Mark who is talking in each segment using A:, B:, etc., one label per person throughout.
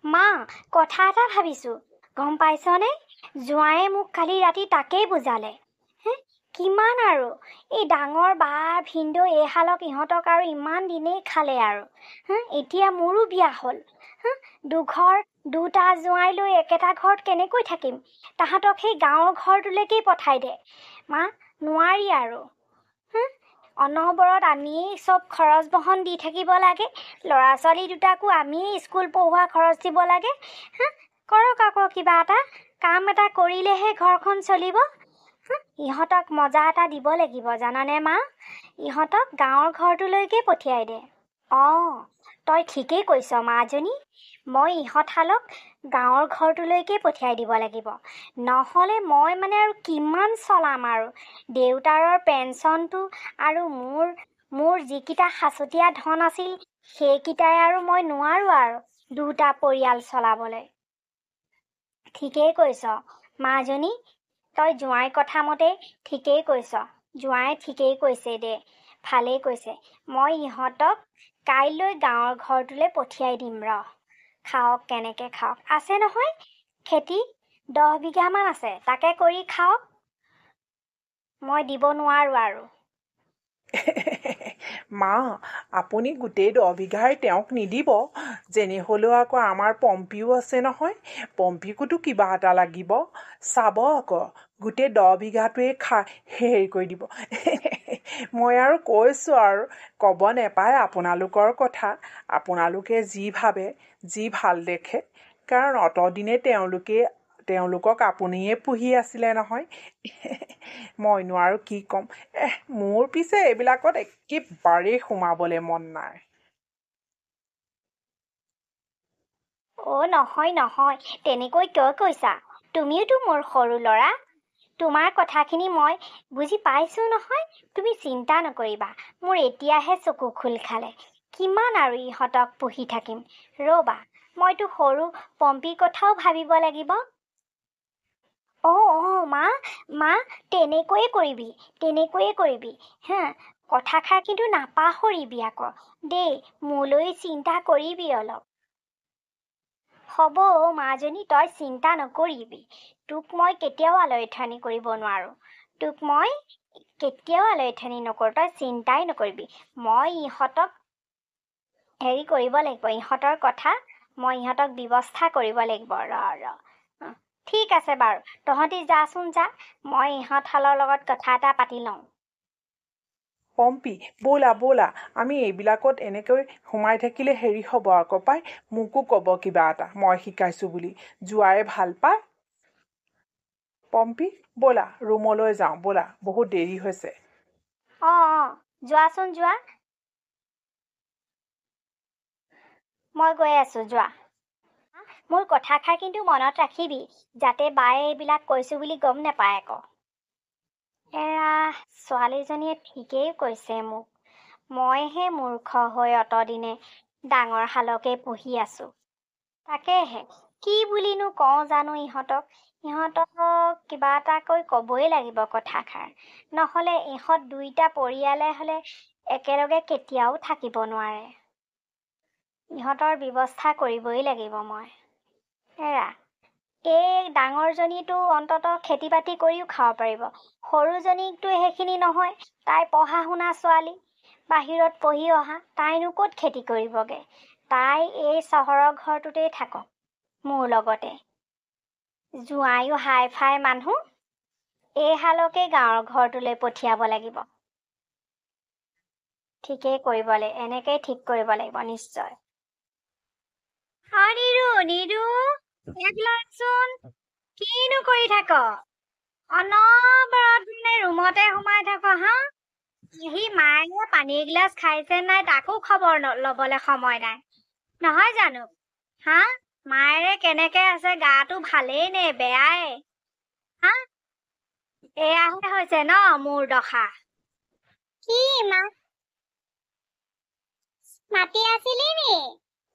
A: মা, কথা এটা ভাবিছোঁ, গম পাইছনে? জোঁৱায়ে মোক কালি ৰাতি তাকেই বুজালে। কিমান আৰু এই ডাঙৰ বা ভিনদেউ এইহালক ইহঁতক আৰু ইমান দিনেই খালে আৰু এতিয়া মোৰো বিয়া হ'ল। দুঘৰ দুটা জোঁৱাই লৈ একেটা ঘৰত কেনেকৈ থাকিম? তাহাঁতক সেই গাঁৱৰ ঘৰটোলৈকেই পঠাই দে। মা, নোৱাৰি আৰু। অনবৰত আমিয়েই চব খৰচ বহন দি থাকিব লাগে। ল'ৰা ছোৱালী দুটাকো আমিয়েই স্কুল পঢ়োৱা খৰচ দিব লাগে। কৰক আকৌ কিবা এটা কাম এটা কৰিলেহে ঘৰখন চলিব। ইহঁতক মজা এটা দিব লাগিব জানানে মা? ইহঁতক গাঁৱৰ ঘৰটোলৈকে পঠিয়াই দে। অঁ, তই ঠিকেই কৈছ মাজনী। মই ইহঁতহালক গাঁৱৰ ঘৰটোলৈকে পঠিয়াই দিব লাগিব। নহ'লে মই মানে আৰু কিমান চলাম আৰু। দেউতাৰৰ পেঞ্চনটো আৰু মোৰ যিকেইটা সাঁচতীয়া ধন আছিল সেইকেইটাই আৰু মই নোৱাৰোঁ আৰু দুটা পৰিয়াল চলাবলৈ। ঠিকেই কৈছ মাজনী, তই জোঁৱাই কথা মতে ঠিকেই কৈছ। জোঁৱাই ঠিকেই কৈছে দে, ভালেই কৈছে। মই ইহঁতক কাইলৈ গাঁৱৰ ঘৰটোলৈ পঠিয়াই দিম ৰ। খাওক কেনেকৈ খাওক। আছে নহয় খেতি 10 বিঘামান আছে, তাকে কৰি খাওক। মই দিব নোৱাৰোঁ আৰু।
B: মা, আপুনি গোটেই 10 বিঘাই তেওঁক নিদিব। যেনে হ'লেও আকৌ আমাৰ পম্পীও আছে নহয়, পম্পীকোতো কিবা এটা লাগিব। চাব আকৌ গোটেই 10 বিঘাটোৱে হেৰি কৰি দিব। মই আৰু কৈছোঁ আৰু, ক'ব নেপায় আপোনালোকৰ কথা। আপোনালোকে যি ভাবে, যি ভাল দেখে। কাৰণ অতদিনে তেওঁলোকক আপুনিয়ে পুহি আছিলে নহয়। মইনো আৰু কি ক'ম। মোৰ পিছে এইবিলাকত একেবাৰেই সোমাবলৈ মন নাই।
A: নহয় নহয়, তেনেকৈ কিয় কৈছা? তুমিওতো মোৰ সৰু ল'ৰা। তোমাৰ কথাখিনি মই বুজি পাইছোঁ নহয়। তুমি চিন্তা নকৰিবা, মোৰ এতিয়াহে চকু খোল খালে। কিমান আৰু ইহঁতক পুহি থাকিম। ৰ'বা, মইতো সৰু পম্পীৰ কথাও ভাবিব লাগিব। মা, তেনেকৈয়ে কৰিবি। কথাষাৰ কিন্তু নাপাহৰিবি আকৌ দেই। মোলৈ চিন্তা কৰিবি অলপ। হ'ব মাজনী, তই চিন্তা নকৰিবি। তোক মই কেতিয়াও আলৈ-আথানি কৰিব নোৱাৰোঁ। তই চিন্তাই নকৰিবি। মই ইহঁতক হেৰি কৰিব লাগিব, ইহঁতৰ কথা মই ইহঁতক ব্যৱস্থা কৰিব লাগিব। ঠিক আছে বাৰু, তহঁতি যাচোন যা। মই ইহঁতহালৰ লগত কথা এটা পাতি লওঁ।
B: পম্পী, ব'লা আমি এইবিলাকত এনেকৈ সোমাই থাকিলে হেৰি হ'ব আকৌ পাই। মোকো ক'ব কিবা এটা, মই শিকাইছোঁ বুলি। জোঁৱায়ে ভাল পায়। পম্পী, ব'লা ৰুমলৈ যাওঁ ব'লা, বহুত দেৰি হৈছে।
A: যোৱাচোন যোৱা। মই গৈ আছোঁ, যোৱা। মোৰ কথাষাৰ কিন্তু মনত ৰাখিবি, যাতে বায়ে এইবিলাক কৈছোঁ বুলি গম নাপায় আকৌ। ছোৱালীজনীয়ে ঠিকেই কৈছে মোক। মইহে মূৰ্খ হৈ অতদিনে ডাঙৰ শালকে পুহি আছোঁ। তাকেহে কি বুলিনো কওঁ জানো ইহঁতক কিবা এটা কৈ ক'বই লাগিব কথাষাৰ। নহ'লে ইহঁত দুইটা পৰিয়ালে হ'লে একেলগে কেতিয়াও থাকিব নোৱাৰে। ইহঁতৰ ব্যৱস্থা কৰিবই লাগিব মই। এই ডাঙৰজনীটো অন্ততঃ খেতি বাতি কৰিও খাব পাৰিব। সৰুজনীকতো সেইখিনি নহয়, তাই পঢ়া শুনা ছোৱালী, বাহিৰত পঢ়ি অহা। তাইনো ক'ত খেতি কৰিবগে? তাই এই চহৰৰ ঘৰটোতেই থাকক মোৰ লগতে। জোঁৱাইও হাই ফাই মানুহ, এইহালকে গাঁৱৰ ঘৰটোলৈ পঠিয়াব লাগিব। এনেকেই ঠিক কৰিব লাগিব নিশ্চয়। নিৰু, এইবিলাকচোন কিনো কৰি থাক? অনবৰত ৰুমতে সোমাই থাক হা? সি মায়ে পানী এগিলাচ খাইছে নাই তাকো খবৰ ল'বলৈ সময় নাই, নহয় জানো? মায়েৰে কেনেকে আছে, গাটো ভালেই নে বেয়াই? এয়াহে হৈছে ন মোৰ দশা। কি মাতি আছিলি নি?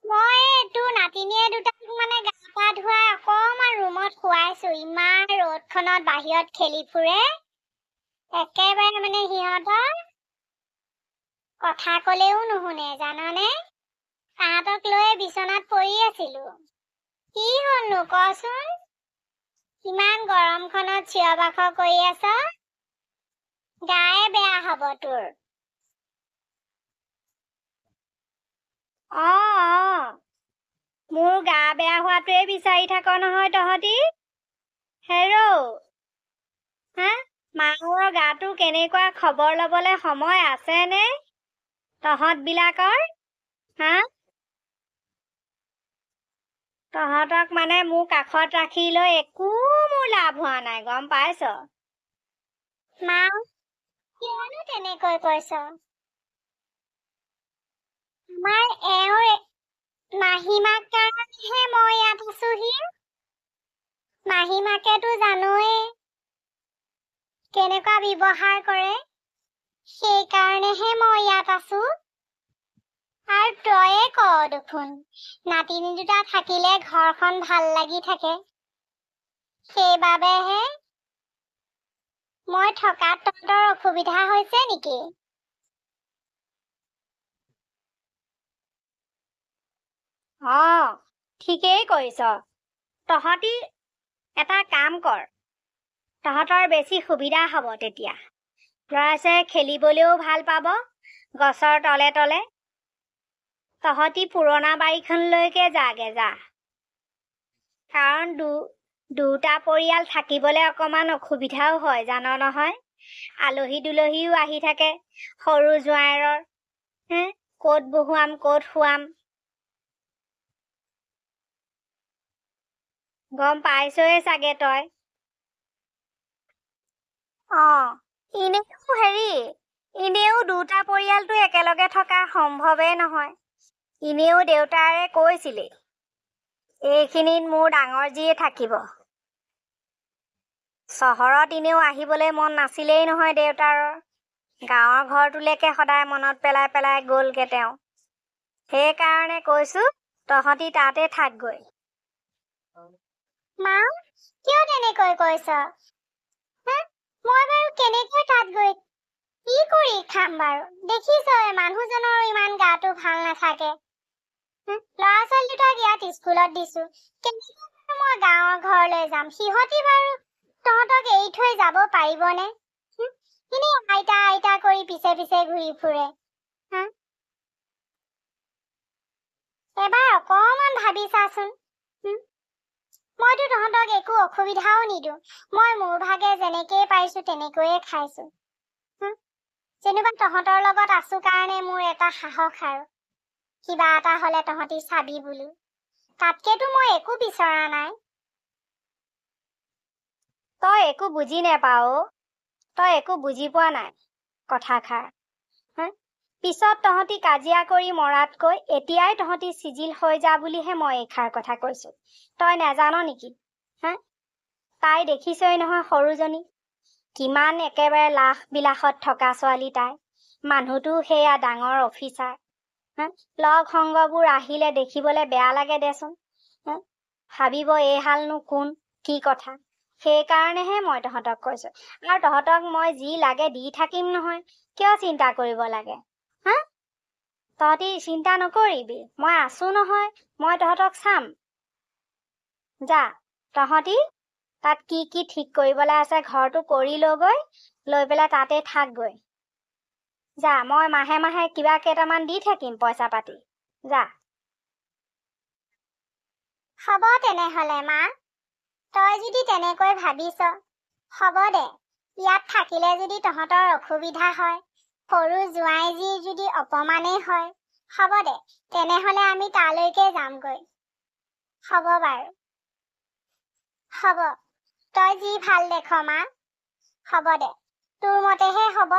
A: মই তোৰ নাতিনীয়ে দুটাক মানে গা পা ধুৱাই অকমান ৰুমত শুৱাইছো। ইমান ৰ'দখনত বাহিৰত খেলি ফুৰে, একেবাৰে মানে সিহঁতৰ কথা ক'লেও নুশুনে জাননে? তাহাঁতক লৈ বিচনাত পৰি আছিলো। কি হলনো কচোন? ইমান গৰমখনত চিঞৰ বাখৰ কৰি আছ? গায়ে বেয়া হব তোৰ। মোৰ গা বেয়া হোৱাটোৱে বিচাৰি থাক নহয় তহঁতি। হেৰৌ হা, মানুহৰ গাটো কেনেকুৱা খবৰ লবলে সময় আছে নে তহঁত বিলাকৰ? হা, তহঁতক মানে মোৰ কাষত ৰাখি লৈ একো মোৰ লাভ হোৱা নাই, গম পাইছ? মা, কিয়নো তেনেকৈ কৈছ? আমাৰ এওঁৰ মাহীমাক কাৰণেহে মই ইয়াত আছোহি। মাহীমাকেতো জানয়ে কেনেকুৱা ব্যৱহাৰ কৰে, সেইকাৰণেহে মই ইয়াত আছো। আৰু তয়ে ক দেখোন, নাতিনী দুটা থাকিলে ঘৰখন ভাল লাগি থাকে, সেইবাবেহে। মই থকাত তহঁতৰ অসুবিধা হৈছে নেকি? ঠিকেই কৰিছ। তহঁতি এটা কাম কৰ, তহঁতৰ বেছি সুবিধা হ'ব তেতিয়া। ল'ৰা ছোৱালীয়ে খেলিবলৈও ভাল পাব গছৰ তলে তলে। তহঁতি পুৰণা বাৰীখনলৈকে যাগে যা। কাৰণ দুটা পৰিয়াল থাকিবলৈ অকমান অসুবিধাও হয়, জান নহয়। আলহী দুলহীও আহি থাকে, সৰু জোঁৱাইৰৰ ক'ত বহুৱাম ক'ত শুৱাম, গম পাইছয়ে চাগে তই। এনেও দুটা পৰিয়ালটো একেলগে থকা সম্ভৱেই নহয়। এনেও দেউতাৰে কৈছিলেই, এইখিনিত মোৰ ডাঙৰ জীয়ে থাকিব। চহৰত এনেও আহিবলৈ মন নাছিলেই নহয় দেউতাৰৰ। গাঁৱৰ ঘৰটোলৈকে সদায় মনত পেলাই পেলাই গ'লগে তেওঁ। সেইকাৰণে কৈছো তহঁতি তাতে থাকগৈ। মা, কিয় তেনেকৈ কৈছ? মই বাৰু কেনেকৈ তাত গৈ কি কৰি খাম বাৰু? দেখিছই মানুহজনৰ ইমান গাটো ভাল নাথাকে। ল'ৰা ছোৱালী দুটাক ইয়াত স্কুলত দিছো, কেনেকৈ মই গাঁৱৰ ঘৰলৈ যাম? সিহঁতি বাৰু তহঁতক এৰি থৈ যাব পাৰিবনে? এনেই আইতা আইতা কৰি পিছে পিছে ঘূৰি ফুৰে। এবাৰ অকমান ভাবি চাচোন। মইতো তহঁতক একো অসুবিধাও নিদিওঁ। মই মোৰ ভাগে যেনেকেই পাৰিছো তেনেকৈয়ে খাইছো। যেনিবা তহঁতৰ লগত আছো কাৰণে মোৰ এটা সাহস আৰু। কিবা এটা হলে তহঁতি চাবি বুলি। তাতকেতো মই একো বিচৰা নাই। তই একো বুজি নেপাও, তই একো বুজি পোৱা নাই কথাষাৰ। পিছত তহঁতি কাজিয়া কৰি মৰাতকৈ এতিয়াই তহঁতি চিজিল হৈ যা বুলিহে মই এইষাৰ কথা কৈছো। তই নেজান নেকি? তাই দেখিছই নহয় সৰুজনী, কিমান একেবাৰে লাখ বিলাসত থকা ছোৱালী তাই। মানুহটো সেয়া ডাঙৰ অফিচাৰ। লগ সংগবোৰ আহিলে দেখিবলৈ বেয়া লাগে দেচোন। ভাবিব এই হালনো কোন, কি কথা। সেইকাৰণেহে মই তহঁতক কৈছো। আৰু তহঁতক মই যি লাগে দি থাকিম নহয়, কিয় চিন্তা কৰিব লাগে? তহঁতি চিন্তা নকৰিবি, মই আছো নহয়, মই তহঁতক চাম। যা, তহঁতি তাত কি কি ঠিক কৰিবলৈ আছে ঘৰটো কৰি লৈ পেলাই তাতে থাকগৈ। যা, মই মাহে মাহে কিবা কেইটামান দি থাকিম পইচা পাতি। যা। হ'ব তেনেহলে মা, তই যদি তেনেকৈ ভাবিছ, হ'ব দে। ইয়াত থাকিলে যদি তহঁতৰ অসুবিধা হয়, সৰু জোঁৱাইজীৰ যদি অপমানেই হয়, হ'ব দে, তেনেহলে আমি তালৈকে যামগৈ। হ'ব বাৰু। হ'ব, তই যি ভাল দেখ মা। হ'ব দে, তোৰ মতেহে হ'ব।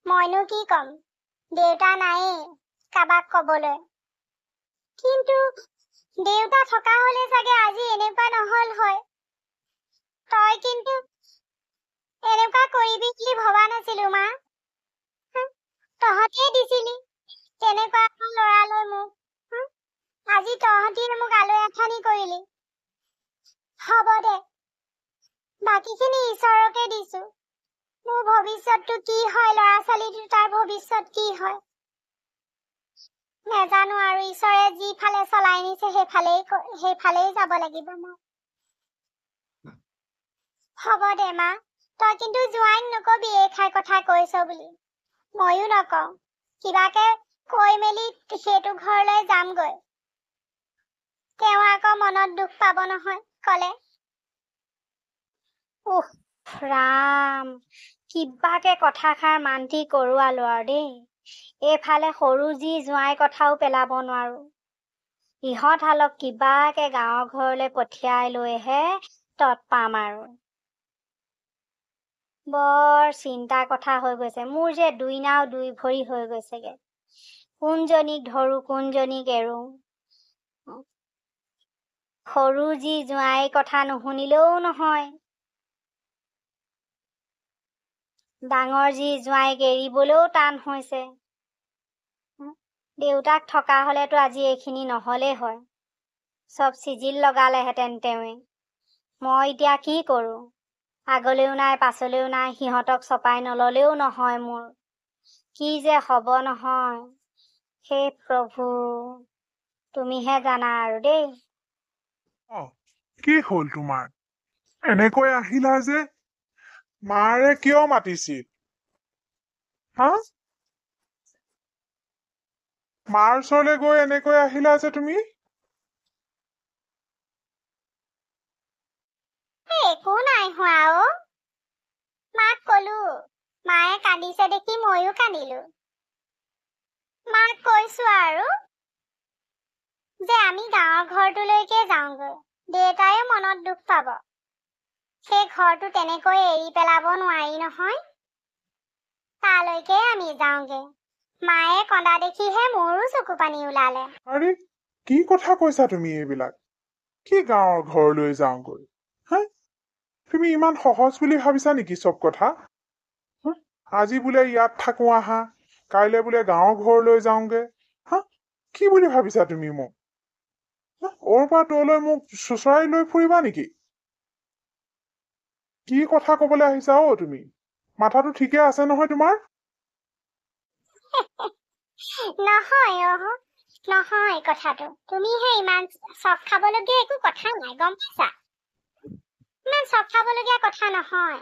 A: মইনো কি কম, দেউতা নায়েই কাবাক কবলৈ। কিন্তু দেউতা থকা হলে চাগে আজি এনেকুৱা নহল হয়। তই কিন্তু এনেকুৱা কৰিবি বুলি ভবা নাছিলো মা। তহঁতিয়ে দিছিলি তেনেকুৱা এখন লৰালৈ মোক। আজি তহঁতিয়ে মোক আলৈ আথানি কৰিলি। হ'ব দে, বাকীখিনি ঈশ্বৰকে দিছো। মোৰ ভৱিষ্যতটো কি হয়, ল'ৰা ছোৱালী দুটাৰ ভৱিষ্যত কি হয়। নেজানো আৰু ঈশ্বৰে যিফালে চলাই নিছে সেইফালেই যাব লাগিব মই। হ'ব দে মা, তই কিন্তু জোৱাইক নকবি এইষাৰ কথা কৈছ বুলি। ময়ো নকওঁ, কিবাকে কৈ মেলি সেইটো ঘৰলৈ যামগৈ। তেওঁ আকৌ মনত দুখ পাব নহয় কলে। উহ ৰাম, কিবাকে কথাষাৰ মান্তি কৰোৱালো আৰু দেই। এইফালে সৰু যি জোঁৱাই কথাও পেলাব নোৱাৰো। ইহঁত হালক কিবাকে গাঁৱৰ ঘৰলৈ পঠিয়াই লৈহে তৎ পাম আৰু। বৰ চিন্তা কথা হৈ গৈছে, মোৰ যে দুই নাও দুই ভৰি হৈ গৈছেগে। কোনজনীক ধৰো কোনজনীক এৰো। সৰু যি জোঁৱাই কথা নুশুনিলেও নহয়, ডাঙৰ যি জোঁৱাইক এৰিবলৈও টান হৈছে। দেউতাক থকা হলেতো আজি এইখিনি নহলেই হয়, চব চিজিল লগালেহেঁতেন তেওঁৱে। মই এতিয়া কি কৰো? আগলৈও নাই পাছলৈও নাই, সিহঁতক চপাই নললেও নহয় মোৰ। কি যে হব নহয়, হে প্ৰভু, তুমিহে জানা আৰু দেই।
C: কি হল তোমাৰ? এনেকৈ আহিলা যে? মাৰে কিয় মাতিছিল? হা? মাৰ ওচৰলৈ গৈ এনেকৈ আহিলা যে তুমি?
A: একো নাই হোৱা অ। মাক কলো, মায়ে কান্দিছে দেখি ময়ো কান্দিলো। মাক কৈছো আৰু যে আমি গাঁৱৰ ঘৰটোলৈকে যাওঁগৈ, দেউতায়ো মনত দুখ পাব। সেই ঘৰটো তেনেকৈ এৰি পেলাব নোৱাৰি নহয়। তালৈকে আমি যাওঁগে। মায়ে কন্দা দেখিহে মোৰো চকু পানী ওলালে।
C: আৰে কি কথা কৈছা তুমি এইবিলাক? কি গাঁৱৰ ঘৰলৈ যাওঁগৈ? হা? তুমি ইমান সহজ বুলি ভাবিছা নেকি চব কথা? আজি বোলে ইয়াত থাকো আহা, কাইলৈ বোলে গাঁৱৰ ঘৰলৈ যাওঁগে। হা? কি বুলি ভাবিছা তুমি মোক? অৰ পৰা তলৈ মোক চোঁচৰাই লৈ ফুৰিবা নেকি? কি কথা কবলৈ আহিছা অ তুমি? মাথাটো ঠিকে আছে নহয় তোমাৰ?
A: নহয় নহয় কথাটো। তুমিহে ইমান চখ খাবলগীয়া একো কথা নাই, গম পাইছা? ইমান চখ খাবলগীয়া কথা নহয়।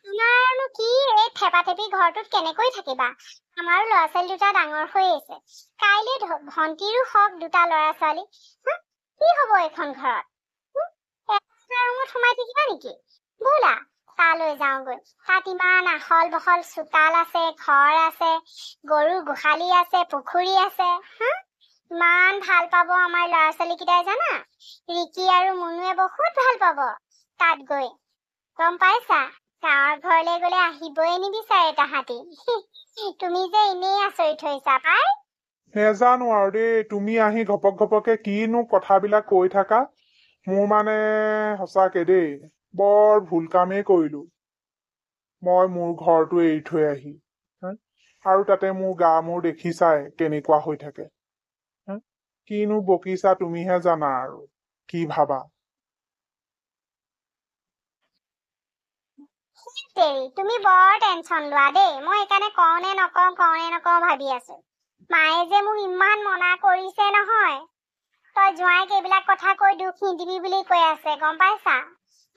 A: তোমাৰনো কি এই থেপাথেপি ঘৰটোত কেনেকৈ থাকিবা? আমাৰো ল'ৰা ছোৱালী দুটা ডাঙৰ হৈ আছে। কাইলৈ ভন্টিৰো হওক দুটা ল'ৰা ছোৱালী। কি হব এইখন ঘৰত? এটা ৰুমত সোমাই থাকিবা নেকি? ব'লা তালৈ যাওঁগৈ। তাত ইমান আহল বহল চোতাল আছে, ঘৰ আছে, গৰু গোহালি আছে, পুখুৰী আছে। ইমান ভাল পাব আমাৰ ল'ৰা ছোৱালী কেইটাই জানা? ৰিকি আৰু মুনুৱে বহুত ভাল পাব তাত গৈ। গম পাইছা? গাঁৱৰ ঘৰলৈ গলে আহিবই নিবিচাৰে তাহাঁতি। তুমি যে এনেই আচৰিত হৈছা পাই।
C: নেজানো আৰু দেই, তুমি আহি ঘপক ঘপকে কিনো কথাবিলাক কৈ থাকা। মোৰ মানে সঁচাকে দেই, বৰ ভুল কামেই কৰিলো মই মোৰ ঘৰটো এৰি থৈ আহি। আৰু তাতে মোৰ গা মোৰ দেখিছাই কেনেকুৱা হৈ থাকে। কিনো বকিছা তুমিহে জানা আৰু কি ভাবা।
A: তুমি বৰ টেনচন লোৱা দেই। মই সেইকাৰণে কওঁ নে নকওঁ ভাবি আছো। মায়ে যে মোক ইমান মনা কৰিছে নহয়, তই জোঁৱাইক এইবিলাক কথা কৈ দুখ নিদিবি বুলি কৈ আছে, গম পাইছা?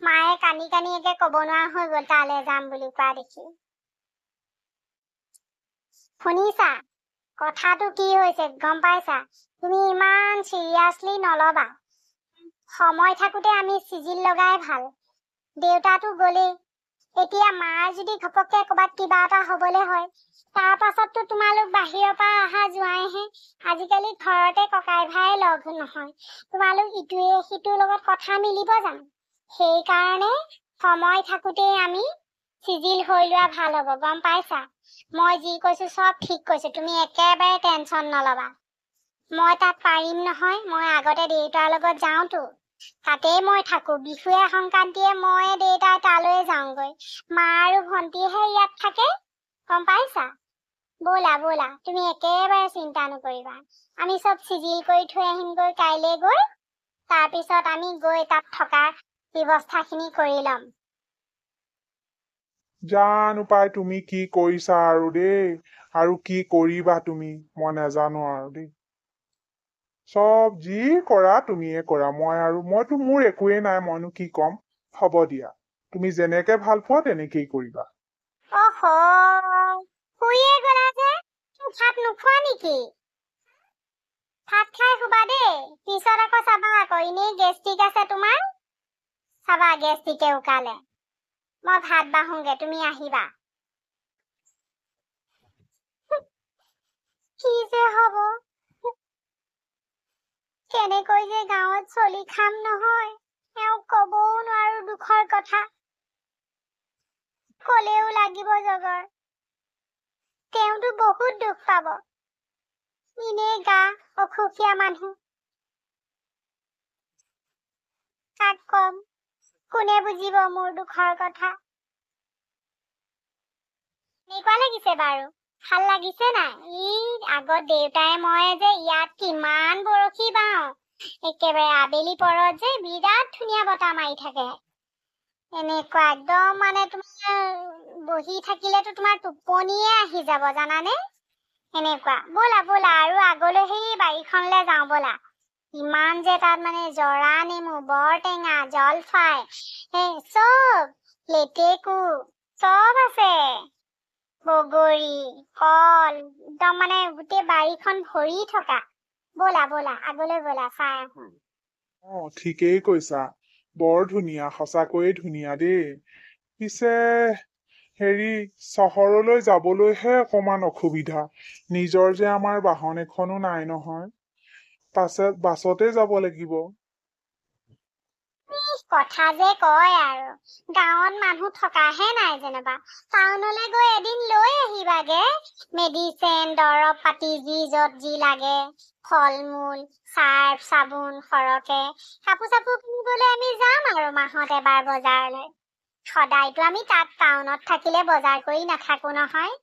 A: মায়ে কানি কানি একে কব নোৱাৰা হৈ গল তালৈ যাম বুলি কোৱা দেখি। শুনিছা? কথাটো কি হৈছে গম পাইছা? তুমি ইমান চিৰিয়াছলি নলবা। সময় থাকোতে আমি চিজিল লগাই ভাল। দেউতাটো গলেই, এতিয়া মাৰ যদি ঘপককে ক'বাত কিবা এটা হবলে হয়, তাৰ পাছততো তোমালোক বাহিৰৰ পৰা অহা জোঁৱাইহে। আজিকালি ঘৰতে ককাই ভাই লগ নহয়, তোমালোক ইটোৱে সিটোৰ লগত কথা মিলিব জানো? সেইকাৰণে সময় থাকোতে আমি চিজিল হৈ লোৱা ভাল হব, গম পাইছা? মই যি কৈছো চব ঠিক কৈছো, তুমি একেবাৰে টেনচন নলবা। মই তাত পাৰিম নহয়, মই আগতে দেউতাৰ লগত যাওঁতো। তাতেই মই থাকো, বিহুৱে সংক্ৰান্তিয়ে মই দেউতাই তালৈ যাওঁগৈ। মা আৰু ভন্টিহে ইয়াত থাকে, গম পাইছা? ব'লা ব'লা, তুমি একেবাৰে চিন্তা নকৰিবা। আমি চব চিজিল কৰি থৈ আহিমগৈ কাইলৈ গৈ। তাৰপিছত আমি গৈ তাত থকা ব্যৱস্থাখিনি কৰি ল'ম।
C: জানো পাই তুমি কি কৰিছা আৰু দেই, আৰু কি কৰিবা তুমি, মই নাজানো আৰু দেই। চব যি কৰা তুমিয়ে কৰা, মইতো মোৰ একোৱেই নাই, মইনো কি ক'ম। হ'ব দিয়া, তুমি যেনেকে ভাল পোৱা তেনেকেই কৰিবা।
A: অহ, শুইয়ে গলা যে, ভাত নোখোৱা নেকি? ভাত খাই শুবা দেই, পিছত আকৌ চাবা আকৌ এনেই গেষ্টিক আছে তোমাৰ, চাবা গেষ্টিকে উকালে। মই ভাত বাঢ়োগে, তুমি আহিবা। কি যে হব, কেনেকৈ যে গাঁৱত চলি খাম নহয়, এওঁক কবও নোৱাৰো দুখৰ কথা, কলেও লাগিব জগৰ। তেওঁতো বহুত দুখ পাব, এনেই গা অসুখীয়া মানুহ। কাক কম, কোনে বুজিব মোৰ দুখৰ কথা। এনেকুৱা লাগিছে বাৰু, ভাল লাগিছে নাই? আগত দেউতাই মই যে ইয়াত কিমান বৰশী বাওঁ, একেবাৰে আবেলি পৰত যে বিৰাট ধুনীয়া বতাহ মাৰি থাকে। এনেকুৱা একদম মানে তোমাৰ বহি থাকিলেতো তোমাৰ টোপনিয়ে আহি যাব জানানে। এনেকুৱা ব'লা ব'লা আৰু আগলৈ সেই বাৰীখনলৈ যাওঁ ব'লা। ইমান যে তাত মানে জৰা নেমু, বৰটেঙা, জলফাই, চব লেটেকু চব আছে, বগৰী, কল, একদম মানে গোটেই বাৰীখন ভৰি থকা। ব'লা ব'লা আগলৈ ব'লা, চাই আহোঁ।
C: ঠিকেই কৈছা, বৰ ধুনীয়া, সঁচাকৈয়ে ধুনীয়া দেই। পিছে হেৰি, চহৰলৈ যাবলৈহে অকমান অসুবিধা, নিজৰ যে আমাৰ বাহন এখনো নাই নহয়, বাছতে যাব লাগিব।
A: কথা যে কয় আৰু, গাঁৱত মানুহ থকাহে নাই যেনিবা। টাউনলৈ গৈ এদিন লৈ আহিবাগে, মেডিচিন দৰৱ পাতি যি য'ত যি লাগে, ফল মূল, চাৰ্ফ চাবোন সৰহকে, কাপোৰ চাপোৰ কিনিবলৈ আমি যাম আৰু মাহত এবাৰ বজাৰলৈ। সদায়তো আমি তাত টাউনত থাকিলে বজাৰ কৰি নাথাকো নহয়।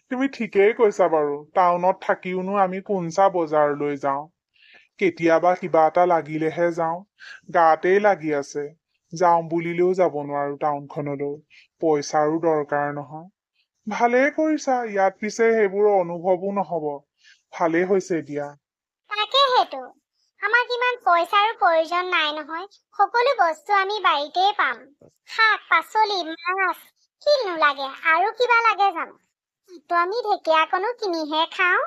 C: তুমি ঠিকেই কৈছা বাৰু, টাউনত থাকিওনো আমি কোনচা বজাৰলৈ যাওঁ, কেতিয়াবা কিবা এটা লাগিলেহে যাওঁ, গাতেই লাগি আছে, যাওঁ বুলিলেও যাব নোৱাৰো টাউনখনলৈ, পইচাৰো দৰকাৰ নহয়। ভালেই কৰিছা, ইয়াত পিছে সেইবোৰ অনুভৱো নহব, ভালেই হৈছে দিয়া।
A: তাকে সেইটো, আমাক ইমান পইচাৰো প্ৰয়োজন নাই নহয়, সকলো বস্তু আমি বাৰীতেই পাম। শাক পাচলি, মাছ, কিনো লাগে আৰু কিবা লাগে জানো? তো আমি ঢেকীয়াকণো কিনিহে খাওঁ।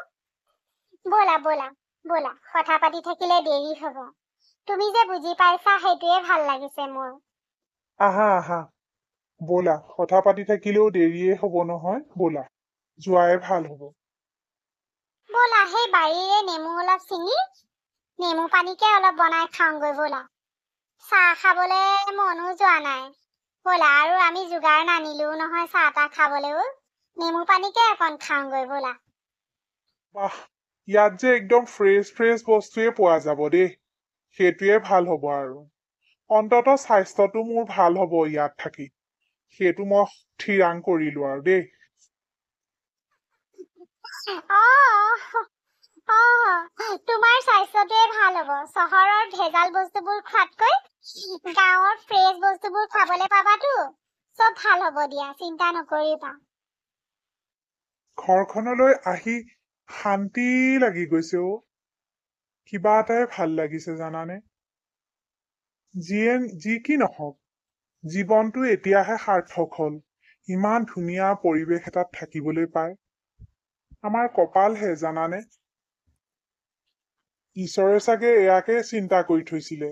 A: ব'লা ব'লা ব'লা, কথা পাতি থাকিলে দেৰি হব। তুমি যে বুজি পাইছা সেইটোৱে ভাল লাগিছে মোৰ।
C: আহা আহা, ব'লা, কথা পাতি থাকিলেও দেৰিয়ে হব নহয়, ব'লা, যোৱাই ভাল হব।
A: ব'লা সেই বাৰীৰে নেমু অলপ ছিঙি নেমু পানীকে অলপ বনাই খাওঁগৈ ব'লা। চাহ খাবলৈ মনো যোৱা নাই। ব'লা, আৰু আমি যোগাৰ নানিলেও নহয় চাহ তাহ খাবলৈও, নেমু পানীকে অকণ খাওঁগৈ ব'লা।
C: বাহ, ইয়াত যে একদম ফ্ৰেছ ফ্ৰেছ বস্তুৱে পোৱা যাব দেই, সেইটোৱে ভাল হব আৰু। অন্ততঃ স্বাস্থ্যটো মোৰ ভাল হব ইয়াত থাকি, সেইটো মই থিৰাং কৰিলো আৰু দেই।
A: তোমাৰ স্বাস্থ্যটোৱে ভাল হব, চহৰৰ ভেজাল বস্তুবোৰ খোৱাতকৈ গাঁৱৰ ফ্ৰেছ বস্তুবোৰ খাবলৈ পাবাতো, চব ভাল হব দিয়া, চিন্তা নকৰিবা।
C: ঘৰখনলৈ আহি শান্তি লাগি গৈছে অ, কিবা এটাই ভাল লাগিছে জানানে। যি কি নহওক, জীৱনটো এতিয়াহে সাৰ্থক হল, ইমান ধুনীয়া পৰিৱেশ এটাত থাকিবলৈ পায়। আমাৰ কপালহে জানানে, ঈশ্বৰে চাগে এয়াকে চিন্তা কৰি থৈছিলে।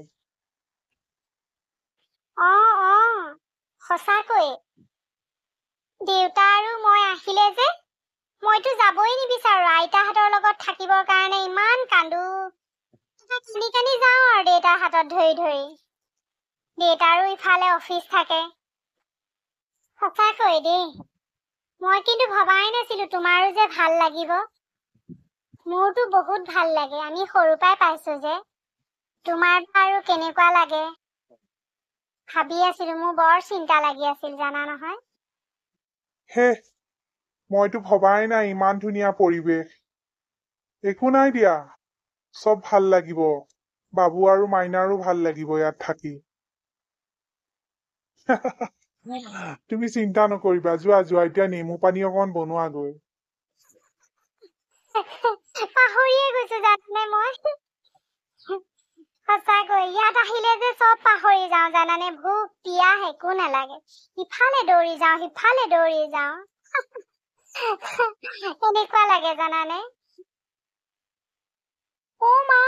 A: সঁচাকৈয়ে, দেউতা আৰু মই আহিলে যে মইতো যাবই নিবিচাৰো, আইতাহঁতৰ লগত থাকিবৰ কাৰণে ইমান কান্দো, কান্দি কান্দি যাওঁ আৰু দেউতাৰ হাতত ধৰি ধৰি। দেউতাৰো ইফালে অফিচ থাকে। সঁচাকৈ দেই, মই কিন্তু ভবাই নাছিলো তোমাৰো যে ভাল লাগিব। মোৰতো বহুত ভাল লাগে, আমি সৰুৰ পৰাই পাইছো যে। তোমাৰ আৰু কেনেকুৱা লাগে ভাবি আছিলো, মোৰ বৰ চিন্তা লাগি আছিল জানা নহয়।
C: হে, মইতো ভবাই নাই ইমান ধুনীয়া পৰিৱেশ। একো নাই দিয়া, চব ভাল লাগিব, বাবু আৰু মাইনাৰো ভাল লাগিব ইয়াত থাকি। তুমি চিন্তা নকৰিবা, যোৱা যোৱা, এতিয়া নেমু পানী অকণ বনোৱাগৈ।
A: পাহৰিয়ে গৈছো জানানে মই সঁচাকৈ ইয়াত আহিলে যে চব পাহৰি যাওঁ জানানে ভোক পিয়াহ একো নালাগে ইফালে দৌৰি যাওঁ সিফালে দৌৰি যাওঁ এনেকুৱা লাগে জানানে অ মা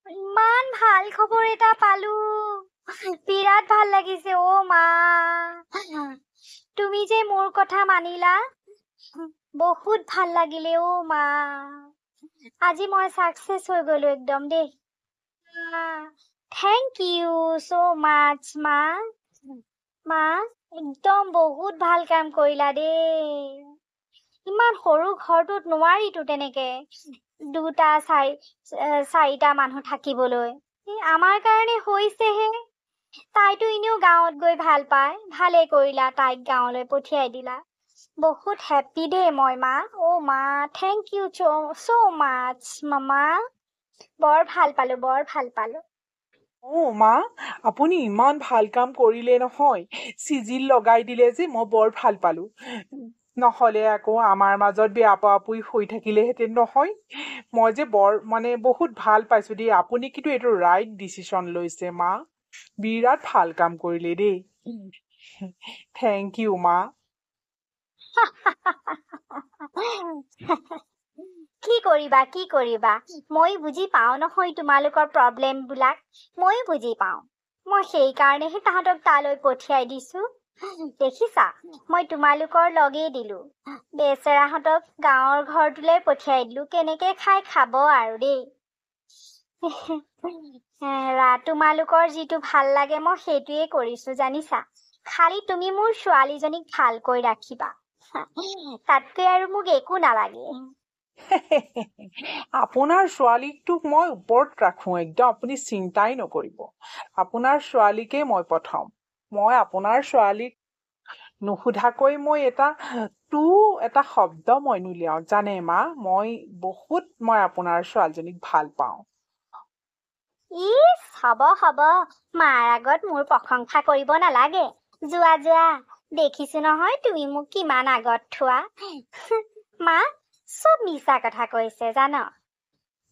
A: ইমান ভাল খবৰ এটা পালো বিৰাট ভাল লাগিছে অ মা তুমি যে মোৰ কথা মানিলা বহুত ভাল লাগিলে অ মা আজি মই সাকসেস হৈ গলো একদম দেই থ্যাংক ইউ সো মাচ মা মা একদম বহুত ভাল কাম কৰিলা দেই ইমান সৰু ঘৰটোত নোৱাৰিতো তেনেকে দুটা চাৰিটা মানুহ থাকিবলৈ আমাৰ কাৰণে হৈছেহে তাইতো এনেও গাঁৱত গৈ ভাল পায় ভালে কৰিলা তাইক গাঁৱলৈ পঠিয়াই দিলা বহুত হেপী দেই মই মা অ মা থ্যাংক ইউ সো মাচ মামা বৰ ভাল পালো
B: অ' মা আপুনি ইমান ভাল কাম কৰিলে নহয় চিজিল লগাই দিলে যে মই বৰ ভাল পালো নহ'লে আকৌ আমাৰ মাজত বেয়া পোৱা হৈ থাকিলেহেঁতেন নহয় মই যে বহুত ভাল পাইছো দেই আপুনি কিন্তু এইটো ৰাইট ডিচিশ্যন লৈছে মা বিৰাট ভাল কাম কৰিলে দেই থেংক ইউ মা
A: কি কৰিবা মই বুজি পাওঁ নহয় তোমালোকৰ প্ৰব্লেম বিলাক ময়ো বুজি পাওঁ মই সেইকাৰণেহে তাহাঁতক তালৈ পঠিয়াই দিছো দেখিছা মই তোমালোকৰ লগেই দিলো বেচেৰাহঁতক গাঁৱৰ ঘৰটোলৈ পঠিয়াই দিলো কেনেকে খাব আৰু দেই তোমালোকৰ যিটো ভাল লাগে মই সেইটোৱে কৰিছো জানিছা খালি তুমি মোৰ ছোৱালীজনীক ভালকৈ ৰাখিবা তাতকৈ আৰু মোক একো নালাগে
B: আপোনাৰ ছোৱালীটোক মই ওপৰত ৰাখো একদম আপুনি চিন্তাই নকৰিব আপোনাৰ ছোৱালীকে মই পঠাম মই আপোনাৰ ছোৱালীক নুসুধাকৈ মই এটা শব্দ মই নুলিয়াও জানে মা মই আপোনাৰ ছোৱালীজনীক ভাল পাওঁ
A: ইছ হ'ব মাৰ আগত মোৰ প্ৰশংসা কৰিব নালাগে যোৱা দেখিছো নহয় তুমি মোক কিমান আগত থোৱা মা চব মিছা কথা কৈছে জান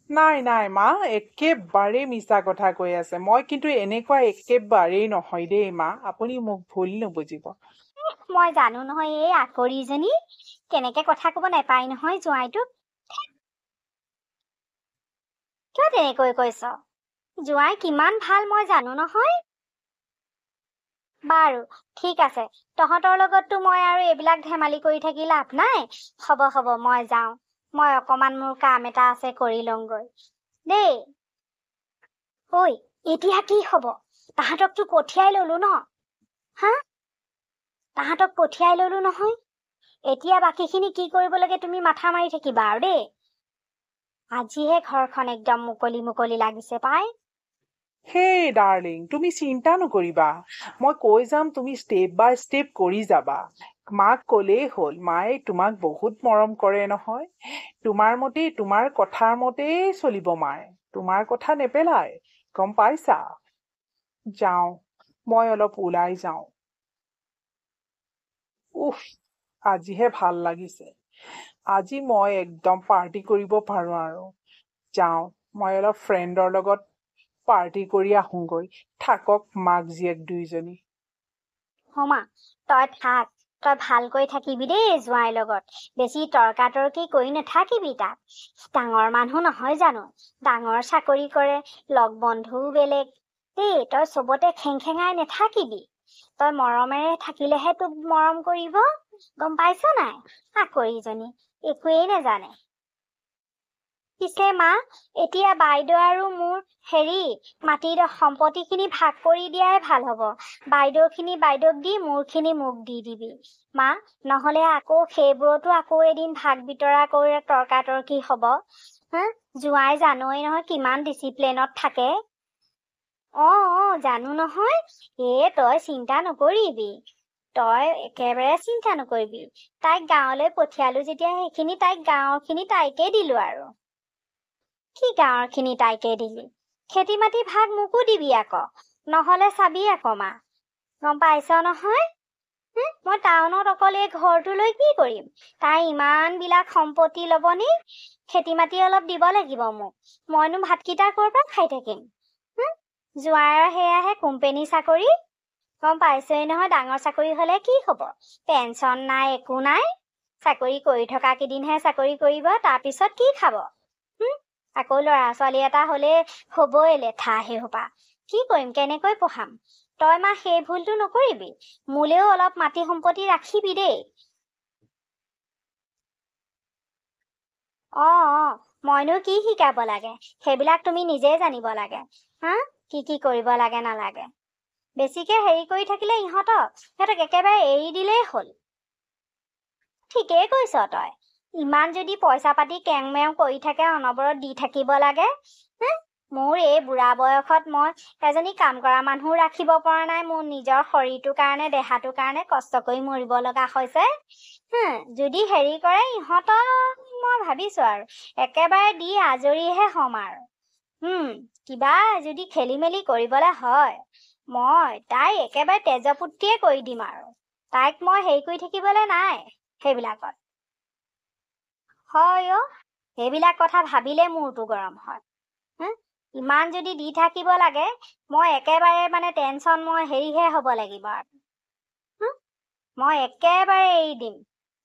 B: নাই মা একেবাৰে মিছা কথা কৈ আছে মই কিন্তু এনেকুৱা একেবাৰেই নহয় দেই মা আপুনি মোক ভুল নুবুজিব
A: মই জানো নহয় এই আকৰিজনী কেনেকে কথা কব নাপায় নহয় জোঁৱাইটোক কিয় তেনেকৈ কৈছ জোঁৱাই কিমান ভাল মই জানো নহয় বাৰু ঠিক আছে তহঁতৰ লগততো মই আৰু এইবিলাক ধেমালি কৰি থাকি লাভ নাই হ'ব মই যাওঁ মই অকমান মোৰ কাম এটা আছে কৰি লওঁগৈ দেই ঐ এতিয়া কি হব তাহাঁতকতো পঠিয়াই ললো ন তাহাঁতক পঠিয়াই ললো নহয় এতিয়া বাকীখিনি কি কৰিব লাগে তুমি মাথা মাৰি থাকিবা আৰু দেই আজিহে ঘৰখন একদম মুকলি লাগিছে পাই
B: হেই ডাৰ্লিং তুমি চিন্তা নকৰিবা মই কৈ যাম তুমি ষ্টেপ বাই ষ্টেপ কৰি যাবা মাক কলেই হ'ল মায়ে তোমাক বহুত মৰম কৰে নহয় তোমাৰ মতেই তোমাৰ কথাৰ মতেই চলিব মায়ে তোমাৰ কথা নেপেলাই গম পাইছা যাওঁ মই অলপ ওলাই যাওঁ উফ আজিহে ভাল লাগিছে আজি মই একদম পাৰ্টি কৰিব পাৰো আৰু যাওঁ মই অলপ ফ্ৰেণ্ডৰ লগত পাৰ্টি কৰি আহোঁগৈ থাকক মাক জীয়েক দুইজনী
A: হমা তই থাক তই ভালকৈ থাকিবি দেই জোঁৱাইৰ লগত বেছি তৰ্কাতৰ্কি কৰি নাথাকিবি তাক ডাঙৰ মানুহ নহয় জানো ডাঙৰ চাকৰি কৰে লগ বন্ধুও বেলেগ দেই তই চবতে খেংখেঙাই নাথাকিবি তই মৰমেৰে থাকিলেহে তোক মৰম কৰিব গম পাইছ নাই আকৰিজনী একোৱেই নাজানে পিছে মা এতিয়া বাইদেউ আৰু মোৰ মাটিৰ সম্পত্তিখিনি ভাগ কৰি দিয়াই ভাল হব বাইদেউখিনি বাইদেউক দি মোৰখিনি মোক দি দিবি মা নহলে আকৌ সেইবোৰতো আকৌ এদিন ভাগ বিতৰা কৰি তৰ্কাতৰ্কি হব জোঁৱাই জানই নহয় কিমান ডিচিপ্লিনত থাকে অ জানো নহয় তই চিন্তা নকৰিবি তই একেবাৰে চিন্তা নকৰিবি তাইক গাঁৱলৈ পঠিয়ালো যেতিয়া সেইখিনি তাইক গাঁৱৰখিনি তাইকে দিলো আৰু কি গাঁৱৰখিনি তাইকে দিলি খেতি মাটি ভাগ মোকো দিবি আকৌ নহলে চাবি আকৌ মা গম পাইছ নহয় মই টাউনত অকল এই ঘৰটো লৈ কি কৰিম? তাই ইমানবিলাক সম্পত্তি ল'বনি? খেতি মাটি অলপ দিব লাগিব মোক। মইনো ভাতকেইটা ক'ৰ পৰা খাই থাকিম? জোঁৱাইৰ সেয়াহে কোম্পেনী চাকৰি। গম পাইছই নহয়, ডাঙৰ চাকৰি হ'লে কি হ'ব? পেঞ্চন নাই, একো নাই। চাকৰি কৰি থকা কেইদিনহে চাকৰি কৰিব, তাৰপিছত কি খাব? আকৌ ল'ৰা ছোৱালী এটা হ'লে হ'বই লেঠা সেইসোপা। কি কৰিম, কেনেকৈ পঢ়াম? তই মা সেই ভুলটো নকৰিবি। মোলেও অলপ মাটি সম্পত্তি ৰাখিবি দেই। মইনো কি শিকাব লাগে? সেইবিলাক তুমি নিজেই জানিব লাগে। কি কি কৰিব লাগে নালাগে। বেছিকে হেৰি কৰি থাকিলে সিহঁতক একেবাৰে এৰি দিলেই হ'ল। ঠিকেই কৈছ তই। ইমান যদি পইচা পাতি কেংমেং কৰি থাকে, অনবৰত দি থাকিব লাগে। মোৰ এই বুঢ়া বয়সত মই এজনী কাম কৰা মানুহ ৰাখিব পৰা নাই। মোৰ নিজৰ শৰীৰটোৰ কাৰণে, দেহাটোৰ কাৰণে কষ্ট কৰি মৰিব লগা হৈছে। যদি হেৰি কৰে ইহঁতক, মই ভাবিছো আৰু একেবাৰে দি আজৰিহে হ'ম আৰু। কিবা যদি খেলি মেলি কৰিবলৈ হয়, মই তাই একেবাৰে তেজপুত্ৰীয়ে কৰি দিম আৰু। তাইক মই হেৰি কৰি থাকিবলৈ নাই সেইবিলাকত। হয় সেইবিলাক কথা ভাবিলে মূৰটো গৰম হয়। ইমান যদি দি থাকিব লাগে, মই একেবাৰে মানে টেনচন, মই হেৰিহে হ'ব লাগিব আৰু। মই একেবাৰে এৰি দিম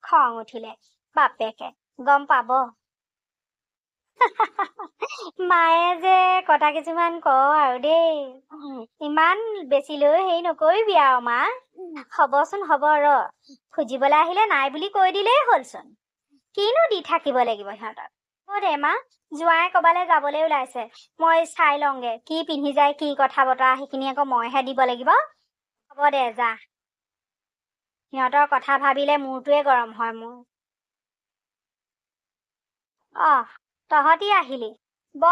A: খং উঠিলে। বাপেকে গম পাব। মায়ে যে কথা কিছুমান কওঁ আৰু দেই। ইমান বেছিলৈ হেৰি নকৰিবি আৰু মা। হ'বচোন হ'ব, খুজিবলৈ আহিলে নাই বুলি কৈ দিলেই হ'লচোন। কিনো দি থাকিব লাগিব সিহঁতক। দে মা, জোঁৱাই ক'বালৈ যাবলৈ ওলাইছে। মই চাই লওঁগে কি পিন্ধি যায়, কি কথা বতৰা, সেইখিনি আকৌ মইহে দিব লাগিব। হ'ব দে, যা। সিহঁতৰ কথা ভাবিলে মূৰটোৱে গৰম হয় মোৰ। তহঁতি আহিলি। ব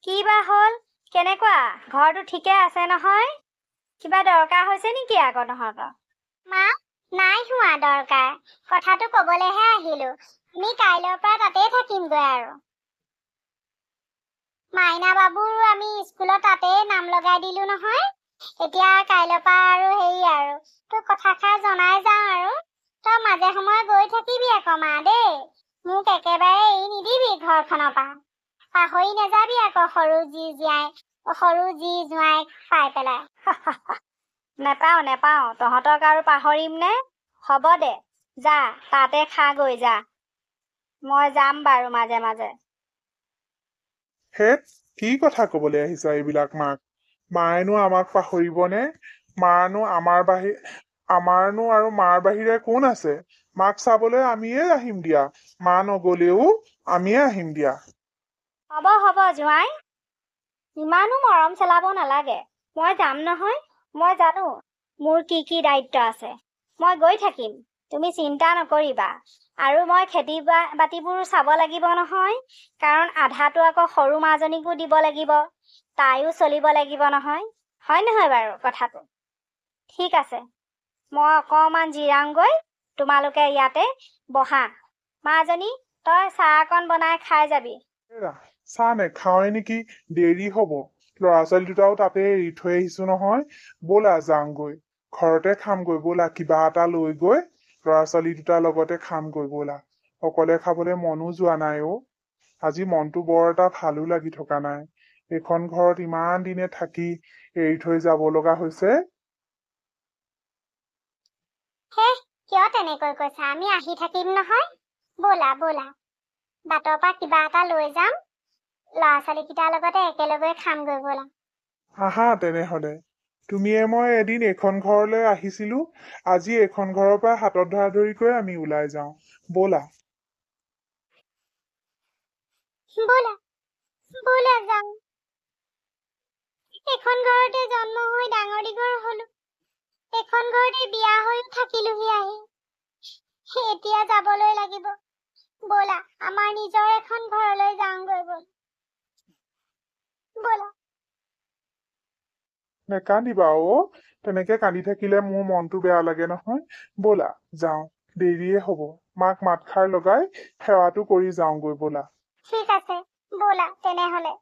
A: কি বা হ'ল? কেনেকুৱা? ঘৰটো ঠিকে আছে নহয়? কিবা দৰকাৰ হৈছে নেকি আকৌ তহঁতৰ? মা, নাই হোৱা দৰকাৰ। কথাটো ক'বলৈহে আহিলো। আমি কাইলৈৰ পৰা তাতেই থাকিমগৈ আৰু। মাইনা বাবুৰ আমি স্কুলত তাতেই নাম লগাই দিলো নহয়। এতিয়া কাইলৈৰ পৰা আৰু হেৰি আৰু তোৰ কথাষাৰ জনাই যাওঁ আৰু। তই মাজে সময়ে গৈ থাকিবি আকৌ মা দেই। মোক একেবাৰে এৰি নিদিবি ঘৰখনৰ পৰা। পাহৰি নাযাবি আকৌ সৰু জী জোঁৱাইক পাই পেলাই। নেপাওঁ। তহঁতক আৰু পাহৰিম নে? হ'ব দে, যা তাতে খাগৈ যা। মই যাম বাৰু মাজে মাজে।
C: কি কথা কবলৈ আহিছা এইবিলাক মাক? মায়েনো আমাক পাহৰিবনে? আমাৰনো আৰু মাৰ বাহিৰে কোন আছে? মাক চাবলৈ আমিয়ে আহিম দিয়া। মা নগলেও আমিয়ে আহিম দিয়া।
A: হ'ব জোঁৱাই, ইমানো মৰম চেলাব নালাগে। মই যাম নহয়। মই জানো মোৰ কি কি দায়িত্ব আছে। মই গৈ থাকিম, তুমি চিন্তা নকৰিবা। আৰু মই খেতি বাতিবোৰ চাব লাগিব নহয়, কাৰণ আধাটো আকৌ সৰু মাজনীকো দিব লাগিব। তাইও চলিব লাগিব নহয়, হয় নহয় বাৰু কথাটো? ঠিক আছে, মই অকণমান জিৰাওঁগৈ। তোমালোকে ইয়াতে বহা। মাজনী, তই চাহ অকণ বনাই খাই যাবি।
C: চাহ নেখাওৱে নেকি? দেৰি হব। ল'ৰা ছোৱালী দুটাও তাতে এৰি থৈ আহিছো নহয়। ব'লা যাওঁগৈ, ঘৰতে খামগৈ। ব'লা কিবা এটা লৈ গৈ ল'ৰা ছোৱালী দুটাৰ লগতে খামগৈ। ব'লা, অকলে খাবলৈ মনো যোৱা নাই আজি মনটো বৰ এটা ভালো লাগি থকা নাই। এইখন ঘৰত ইমান দিনে থাকি এৰি থৈ যাব লগা হৈছে।
A: কিয় তেনেকৈ কৈছা? আমি আহি থাকিম নহয়। ব'লা বাটৰ পৰা কিবা এটা লৈ যাম। ল'ৰা ছোৱালীকেইটাৰ লগতে একেলগে খামগৈ। ব'লা।
C: আহা তেনেহলে। তুমিয়ে মই এদিন এইখন ঘৰলৈ আহিছিলো, আজি এইখন ঘৰৰ পৰা হাতত ধৰা ধৰিকৈ আমি ওলাই যাওঁ। ব'লা
A: যাওঁ। এখন ঘৰতে জন্ম হৈ ডাঙৰ দীঘল হলো। এখন ঘৰতে বিয়া হৈ থাকিলোহি আহি। এতিয়া যাবলৈ লাগিব। ব'লা, আমাৰ নিজৰ এখন ঘৰলৈ যাওঁগৈ। ব'লা।
C: নেকান্দিবা তেনেকে কান্দি থাকিলে মোৰ মনটো বেয়া লাগে নহয়। ব'লা যাওঁ, দেৰিয়ে হব। মাক মাতষাৰ লগাই সেৱাটো কৰি যাওঁগৈ। ব'লা।
A: ঠিক আছে, ব'লা তেনেহলে।